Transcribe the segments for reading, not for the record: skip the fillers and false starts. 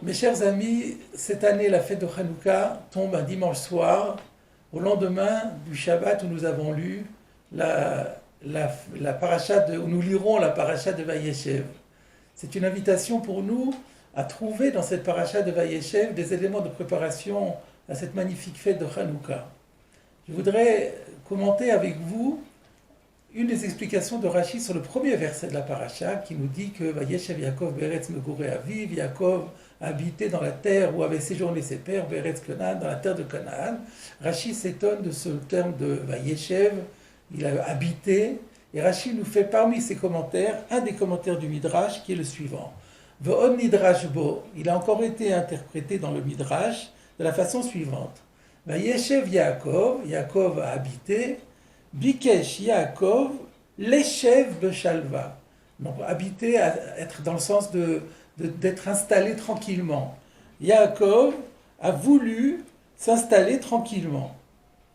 Mes chers amis, cette année, la fête de Hanouka tombe un dimanche soir, au lendemain du Shabbat où nous avons lu la paracha où nous lirons la paracha de Vayeshev. C'est une invitation pour nous à trouver dans cette paracha de Vayeshev des éléments de préparation à cette magnifique fête de Hanouka. Je voudrais commenter avec vous une des explications de Rashi sur le premier verset de la paracha qui nous dit que Vayeshev Yaakov Beretz Megoré Aviv, Yaakov a habité dans la terre où avaient séjourné ses pères, Beretz Canaan, dans la terre de Canaan. Rashi s'étonne de ce terme de Vayeshev, il a habité, et Rashi nous fait parmi ses commentaires un des commentaires du Midrash qui est le suivant. Ve'on Midrash Bo, il a encore été interprété dans le Midrash de la façon suivante. Vayeshev Yaakov, Yaakov a habité, Bikesh Yaakov, Leshev Beshalva. Donc habiter, être dans le sens d'être installé tranquillement. Yaakov a voulu s'installer tranquillement.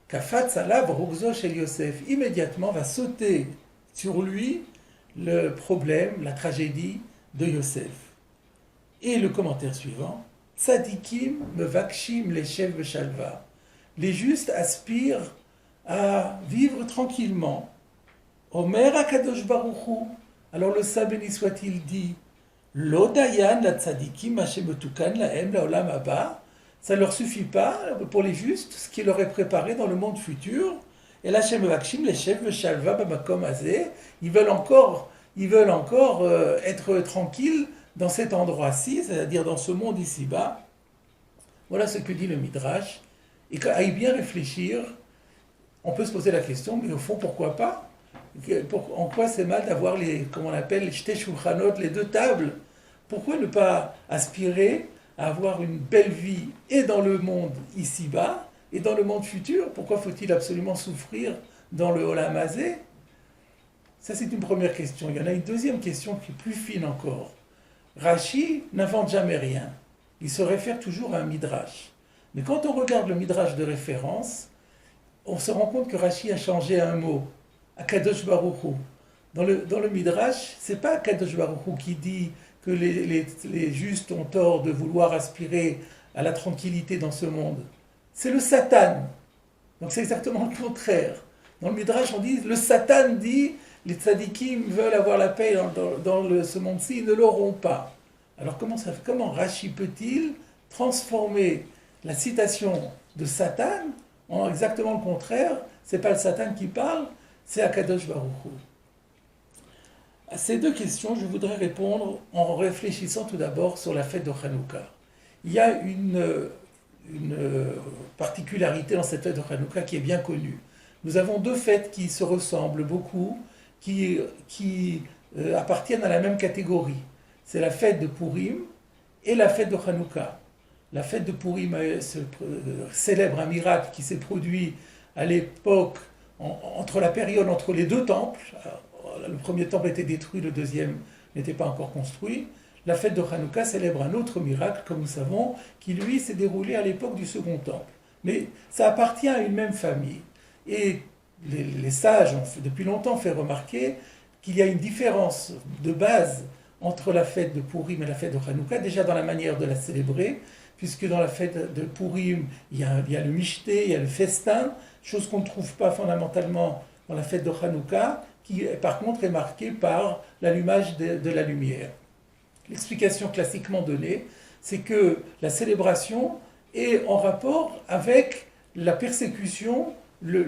Kafat Salav Rugzo Shel Yosef, immédiatement va sauter sur lui le problème, la tragédie de Yosef. Et le commentaire suivant, Tzadikim Mevakshim Leshev Beshalva. Les justes aspirent à vivre tranquillement. Omer HaKadosh Baruch Hu. Alors le saint béni soit-il dit, Lo dayan la tzadikim hashemetukan lahem laolam haba. Ça ne leur suffit pas pour les justes, ce qui leur est préparé dans le monde futur. Et là, Shem Vakshim, les chefs Shalva Bamakom Azeh, ils veulent encore être tranquilles dans cet endroit-ci, c'est-à-dire dans ce monde ici-bas. Voilà ce que dit le Midrash. Et qu'à y bien réfléchir, on peut se poser la question, mais au fond, pourquoi pas? En quoi c'est mal d'avoir comme on appelle, les shtei shulchanot, les deux tables? Pourquoi ne pas aspirer à avoir une belle vie et dans le monde ici-bas et dans le monde futur? Pourquoi faut-il absolument souffrir dans le Olam Hazé? Ça, c'est une première question. Il y en a une deuxième question qui est plus fine encore. Rashi n'invente jamais rien. Il se réfère toujours à un midrash. Mais quand on regarde le midrash de référence, on se rend compte que Rashi a changé un mot, Akadosh Baruch Hu. Dans le Midrash, c'est pas Akadosh Baruch Hu qui dit que les justes ont tort de vouloir aspirer à la tranquillité dans ce monde. C'est le Satan. Donc c'est exactement le contraire. Dans le Midrash, on dit, le Satan dit, les tzadikim veulent avoir la paix dans ce monde-ci, ils ne l'auront pas. Alors comment Rashi peut-il transformer la citation de Satan en exactement le contraire? C'est pas le Satan qui parle, c'est Akadosh Baruch Hu. À ces deux questions, je voudrais répondre en réfléchissant tout d'abord sur la fête de Hanouka. Il y a une particularité dans cette fête de Hanouka qui est bien connue. Nous avons deux fêtes qui se ressemblent beaucoup, qui appartiennent à la même catégorie. C'est la fête de Purim et la fête de Hanouka. La fête de Purim célèbre un miracle qui s'est produit à l'époque, entre la période entre les deux temples. Le premier temple était détruit, le deuxième n'était pas encore construit. La fête de Hanouka célèbre un autre miracle, comme nous savons, qui lui s'est déroulé à l'époque du second temple. Mais ça appartient à une même famille. Et les sages ont depuis longtemps fait remarquer qu'il y a une différence de base entre la fête de Purim et la fête de Hanouka, déjà dans la manière de la célébrer, puisque dans la fête de Purim, il y a le michté, il y a le festin, chose qu'on ne trouve pas fondamentalement dans la fête de Hanouka, qui par contre est marquée par l'allumage de la lumière. L'explication classiquement donnée, c'est que la célébration est en rapport avec la persécution, la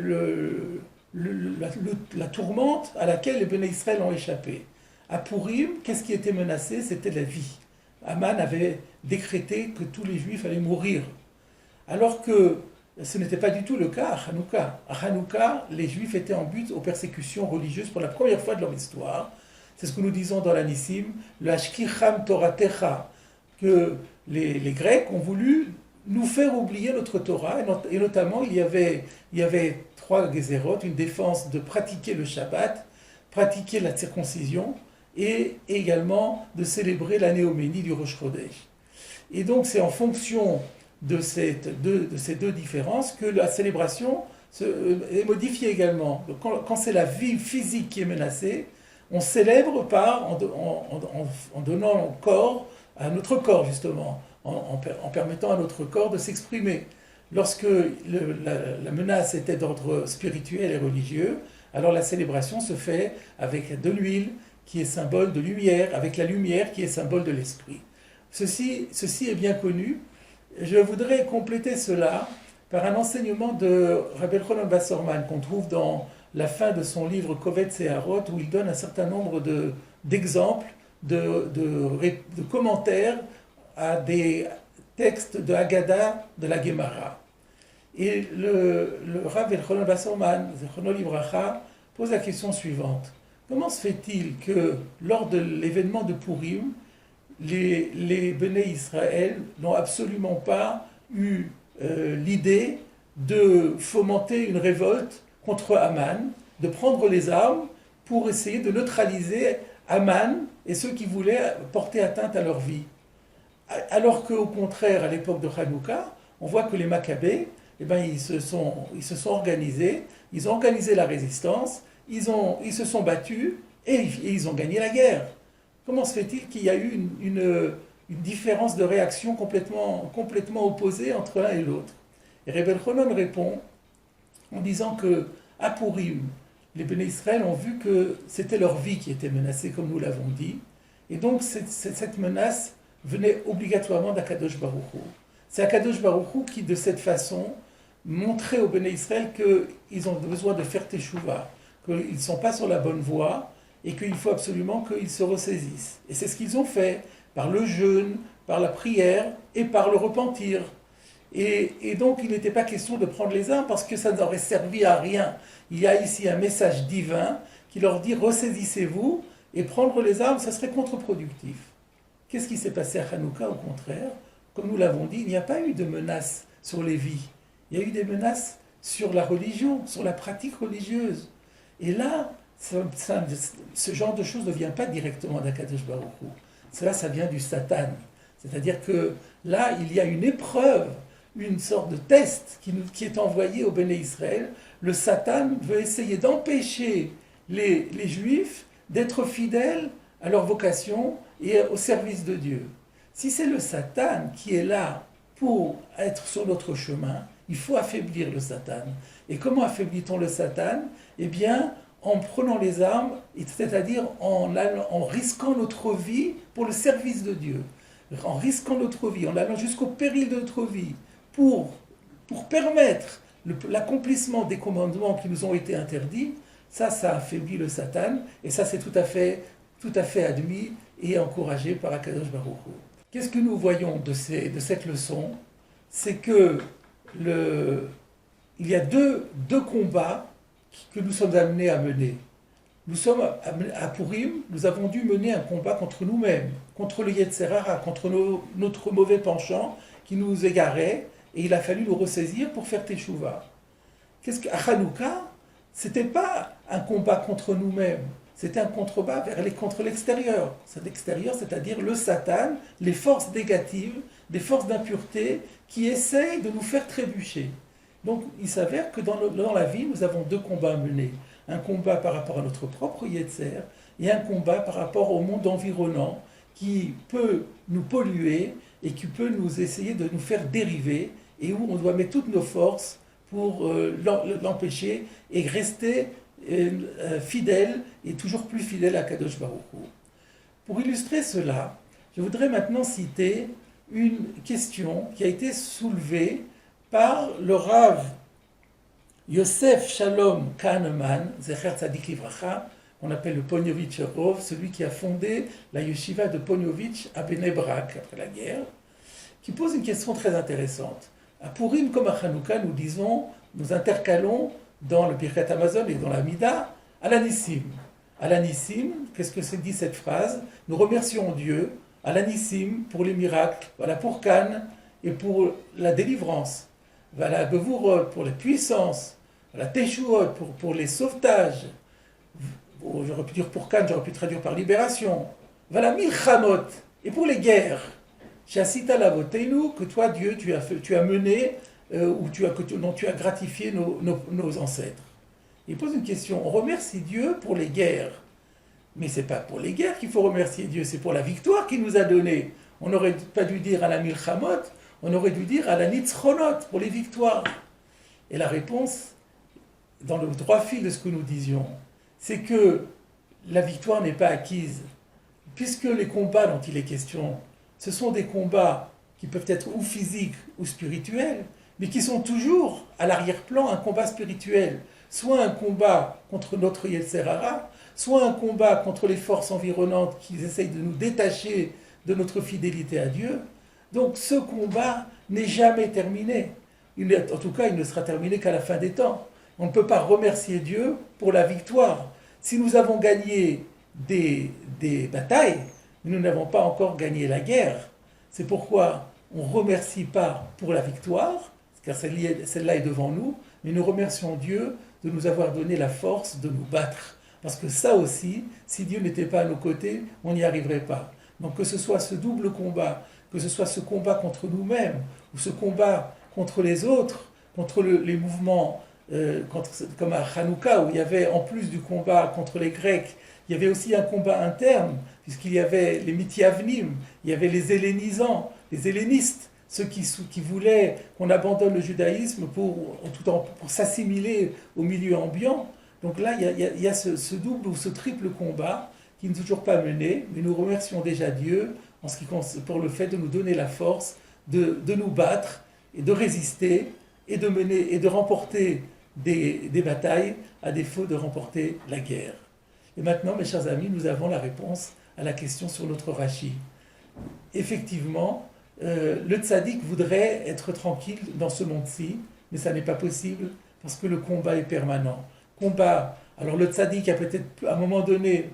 tourmente à laquelle les Béné Israël ont échappé. À Purim, qu'est-ce qui était menacé? C'était la vie. Aman avait décrété que tous les Juifs allaient mourir. Alors que ce n'était pas du tout le cas à Hanouka. À Hanouka, les Juifs étaient en but aux persécutions religieuses pour la première fois de leur histoire. C'est ce que nous disons dans la Nissim, le Hashkicham Toratecha, que les Grecs ont voulu nous faire oublier notre Torah, et notamment il y avait trois gezerot, une défense de pratiquer le Shabbat, pratiquer la circoncision, et également de célébrer la néoménie du Rosh Chodesh. Et donc c'est en fonction de ces deux différences que la célébration est modifié également. Donc, quand c'est la vie physique qui est menacée, on célèbre en donnant corps à notre corps, justement, en permettant à notre corps de s'exprimer. Lorsque la menace était d'ordre spirituel et religieux, alors la célébration se fait avec de l'huile, qui est symbole de lumière, avec la lumière qui est symbole de l'esprit. Ceci est bien connu. Je voudrais compléter cela par un enseignement de Rabbi Elchanan Wasserman qu'on trouve dans la fin de son livre Kovetz et Harot, où il donne un certain nombre d'exemples, de commentaires à des textes de Haggadah de la Gemara. Et le Rabbi Elchanan Wasserman, Zichrono Livracha, pose la question suivante. Comment se fait-il que lors de l'événement de Purim, les Béné Israël n'ont absolument pas eu l'idée de fomenter une révolte contre Haman, de prendre les armes pour essayer de neutraliser Haman et ceux qui voulaient porter atteinte à leur vie. Alors qu'au contraire, à l'époque de Hanouka, on voit que les Maccabées, ils se sont organisés, ils ont organisé la résistance, ils se sont battus et ils ont gagné la guerre. Comment se fait-il qu'il y a eu une différence de réaction complètement opposée entre l'un et l'autre? Et Rebbe Elchanan répond en disant que à Purim, les Béné Israël ont vu que c'était leur vie qui était menacée, comme nous l'avons dit, et donc cette menace venait obligatoirement d'Akadosh Baruch Hu. C'est Akadosh Baruch Hu qui, de cette façon, montrait aux Béné Israël qu'ils ont besoin de faire teshuva, qu'ils ne sont pas sur la bonne voie, et qu'il faut absolument qu'ils se ressaisissent. Et c'est ce qu'ils ont fait, par le jeûne, par la prière et par le repentir. Et donc il n'était pas question de prendre les armes parce que ça n'aurait servi à rien. Il y a ici un message divin qui leur dit ressaisissez-vous et prendre les armes, ça serait contre-productif. Qu'est-ce qui s'est passé à Hanouka? Au contraire, comme nous l'avons dit, il n'y a pas eu de menaces sur les vies. Il y a eu des menaces sur la religion, sur la pratique religieuse. Et là, ce genre de choses ne vient pas directement d'Akadosh Baruch Hu. Cela, ça vient du Satan. C'est-à-dire que là, il y a une épreuve, une sorte de test qui est envoyé au Béné Israël. Le Satan veut essayer d'empêcher les Juifs d'être fidèles à leur vocation et au service de Dieu. Si c'est le Satan qui est là pour être sur notre chemin, il faut affaiblir le Satan. Et comment affaiblit-on le Satan? Eh bien, en prenant les armes, c'est-à-dire en risquant notre vie pour le service de Dieu, en risquant notre vie, en allant jusqu'au péril de notre vie, pour permettre l'accomplissement des commandements qui nous ont été interdits, ça affaiblit le Satan, et ça c'est tout à fait admis et encouragé par Akadosh Baruch Hu. Qu'est-ce que nous voyons de cette leçon? C'est que il y a deux combats que nous sommes amenés à mener. Nous sommes à Purim, nous avons dû mener un combat contre nous-mêmes, contre le Yetzer Hara, contre notre mauvais penchant qui nous égarait, et il a fallu nous ressaisir pour faire Teshuvah. À Hanouka, c'était pas un combat contre nous-mêmes, c'était un combat contre l'extérieur. L'extérieur, c'est-à-dire le Satan, les forces négatives, des forces d'impureté qui essayent de nous faire trébucher. Donc, il s'avère que dans la vie, nous avons deux combats à mener. Un combat par rapport à notre propre Yetzer et un combat par rapport au monde environnant qui peut nous polluer et qui peut nous essayer de nous faire dériver et où on doit mettre toutes nos forces pour l'empêcher et rester fidèle et toujours plus fidèle à Kadosh Baruch Hu. Pour illustrer cela, je voudrais maintenant citer une question qui a été soulevée par le Rav Yosef Shalom Kahneman, Zecher Tzadik Livracha, qu'on appelle le Poniovitch Rov, celui qui a fondé la yeshiva de Poniovitch à Bnei Brak après la guerre, qui pose une question très intéressante. À Purim comme à Hanouka, nous intercalons dans le Birkat Hamazon et dans la Mida, à l'Anissim. À l'Anissim, qu'est-ce que c'est dit cette phrase? Nous remercions Dieu à l'Anissim pour les miracles, voilà, pour Cannes et pour la délivrance. Voilà, Bevourot pour les puissances, la Teshuot pour les sauvetages. J'aurais pu dire pour Cannes, j'aurais pu traduire par libération. Voilà, Milchamot, et pour les guerres. Chassita Lavotenu, que toi, Dieu, tu as mené dont tu as gratifié nos ancêtres. Il pose une question. On remercie Dieu pour les guerres. Mais ce n'est pas pour les guerres qu'il faut remercier Dieu, c'est pour la victoire qu'il nous a donnée. On n'aurait pas dû dire à la Milchamot, on aurait dû dire à la Nitzchonot, pour les victoires. Et la réponse, dans le droit fil de ce que nous disions, c'est que la victoire n'est pas acquise. Puisque les combats dont il est question, ce sont des combats qui peuvent être ou physiques ou spirituels, mais qui sont toujours à l'arrière-plan un combat spirituel. Soit un combat contre notre Yetzer Hara, soit un combat contre les forces environnantes qui essayent de nous détacher de notre fidélité à Dieu. Donc ce combat n'est jamais terminé. En tout cas, il ne sera terminé qu'à la fin des temps. On ne peut pas remercier Dieu pour la victoire. Si nous avons gagné des batailles, mais nous n'avons pas encore gagné la guerre. C'est pourquoi on ne remercie pas pour la victoire, car celle-là est devant nous, mais nous remercions Dieu de nous avoir donné la force de nous battre. Parce que ça aussi, si Dieu n'était pas à nos côtés, on n'y arriverait pas. Donc que ce soit ce double combat, que ce soit ce combat contre nous-mêmes, ou ce combat contre les autres, contre les mouvements, comme à Hanouka, où il y avait, en plus du combat contre les Grecs, il y avait aussi un combat interne, puisqu'il y avait les Mithyavnim, il y avait les hellénisants, les hellénistes, ceux qui voulaient qu'on abandonne le judaïsme pour s'assimiler au milieu ambiant. Donc là, il y a ce double ou ce triple combat qui n'est toujours pas mené, mais nous remercions déjà Dieu pour le fait de nous donner la force de nous battre et de résister et de mener et de remporter des batailles à défaut de remporter la guerre. Et maintenant, mes chers amis, nous avons la réponse à la question sur notre Rashi. Effectivement, le tzaddik voudrait être tranquille dans ce monde-ci, mais ça n'est pas possible parce que le combat est permanent. Alors le tzaddik a peut-être à un moment donné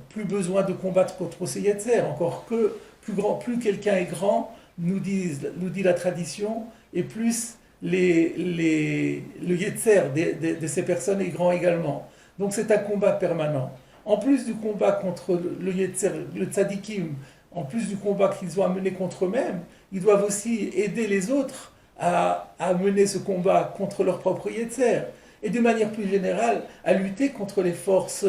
plus besoin de combattre contre ses yetzer, encore que plus quelqu'un est grand, nous dit la tradition, et plus le yetzer de ces personnes est grand également. Donc c'est un combat permanent. En plus du combat contre le yetzer, le tzaddikim, en plus du combat qu'ils ont à mener contre eux-mêmes, ils doivent aussi aider les autres à mener ce combat contre leur propre yetzer. Et de manière plus générale, à lutter contre les forces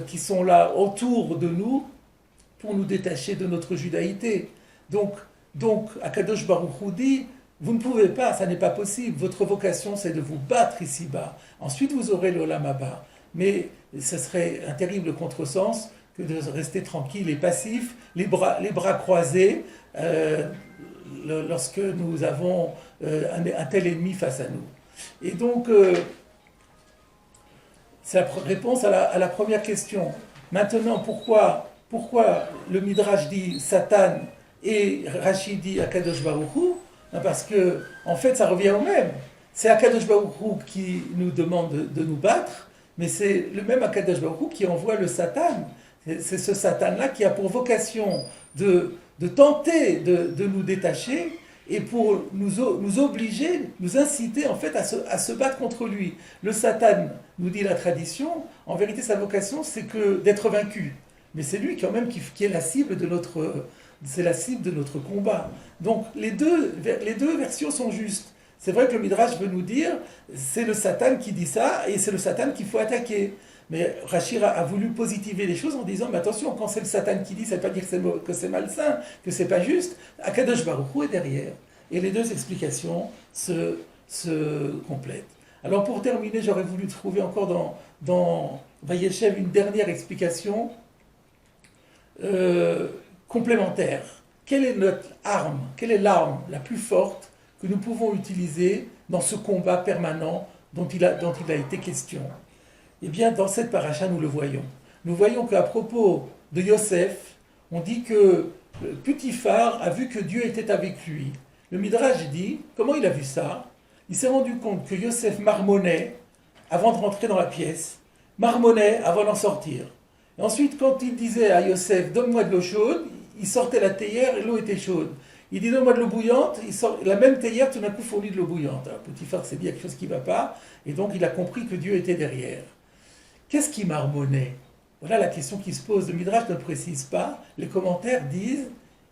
qui sont là autour de nous pour nous détacher de notre judaïté. Donc Akadosh Baruch Hu dit, vous ne pouvez pas, ça n'est pas possible, votre vocation c'est de vous battre ici-bas. Ensuite vous aurez l'Olam Haba. Mais ce serait un terrible contresens que de rester tranquille et passif, les bras croisés, lorsque nous avons un tel ennemi face à nous. Et donc, c'est la réponse à la première question. Maintenant, pourquoi le Midrash dit Satan et Rashi dit Akadosh Baruch Hu? Parce que, en fait, ça revient au même. C'est Akadosh Baruch Hu qui nous demande de nous battre, mais c'est le même Akadosh Baruch Hu qui envoie le Satan. C'est ce Satan-là qui a pour vocation de tenter de nous détacher et pour nous obliger, nous inciter en fait à se battre contre lui. Le Satan, nous dit la tradition, en vérité sa vocation c'est d'être vaincu. Mais c'est lui quand même qui est la cible de notre combat. Donc les deux versions sont justes. C'est vrai que le Midrash veut nous dire, c'est le Satan qui dit ça et c'est le Satan qu'il faut attaquer. Mais Rachir a voulu positiver les choses en disant, mais attention, quand c'est le Satan qui dit, ça ne veut pas dire que c'est malsain, que c'est pas juste. Akadosh Baruch Hu est derrière. Et les deux explications se complètent. Alors pour terminer, j'aurais voulu trouver encore dans Vayeshev une dernière explication complémentaire. Quelle est notre arme, quelle est l'arme la plus forte que nous pouvons utiliser dans ce combat permanent dont il a été question? Eh bien, dans cette paracha, nous le voyons. Nous voyons qu'à propos de Yosef, on dit que Potiphar a vu que Dieu était avec lui. Le Midrash dit, comment il a vu ça? Il s'est rendu compte que Yosef marmonnait avant de rentrer dans la pièce, marmonnait avant d'en sortir. Et ensuite, quand il disait à Yosef, donne-moi de l'eau chaude, il sortait la théière et l'eau était chaude. Il dit, donne-moi de l'eau bouillante, la même théière tout d'un coup fournit de l'eau bouillante. Alors Potiphar s'est dit, il y a quelque chose qui ne va pas, et donc il a compris que Dieu était derrière. Qu'est-ce qui marmonnait? Voilà la question qui se pose. Le Midrash ne le précise pas. Les commentaires disent,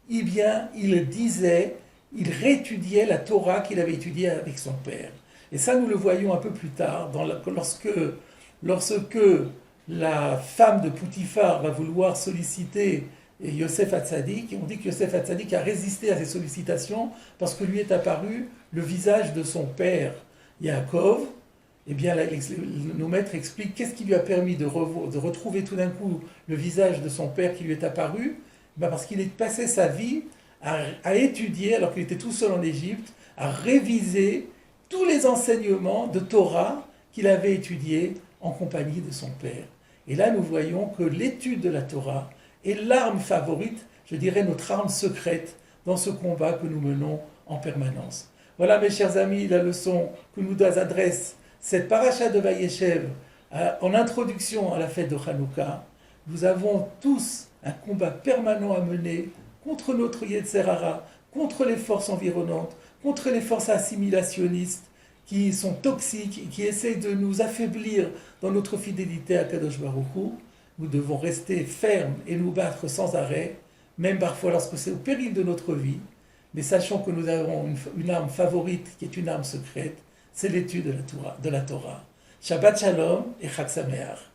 eh bien, il disait il réétudiait la Torah qu'il avait étudiée avec son père. Et ça, nous le voyons un peu plus tard, lorsque la femme de Poutifar va vouloir solliciter Yosef Hatzadik, et on dit que Yosef Hatzadik a résisté à ces sollicitations parce que lui est apparu le visage de son père, Yaakov. Eh bien, nos maîtres expliquent qu'est-ce qui lui a permis de retrouver tout d'un coup le visage de son père qui lui est apparu. Parce qu'il est passé sa vie à étudier, alors qu'il était tout seul en Égypte, à réviser tous les enseignements de Torah qu'il avait étudiés en compagnie de son père. Et là, nous voyons que l'étude de la Torah est l'arme favorite, je dirais notre arme secrète dans ce combat que nous menons en permanence. Voilà, mes chers amis, la leçon que nous adresse cette paracha de Vayeshev en introduction à la fête de Hanouka. Nous avons tous un combat permanent à mener contre notre Yetzer Hara, contre les forces environnantes, contre les forces assimilationnistes qui sont toxiques et qui essayent de nous affaiblir dans notre fidélité à Kadosh Baruch Hu. Nous devons rester fermes et nous battre sans arrêt, même parfois lorsque c'est au péril de notre vie. Mais sachons que nous avons une arme favorite qui est une arme secrète, c'est l'étude de la Torah. Shabbat Shalom et Chag Sameach.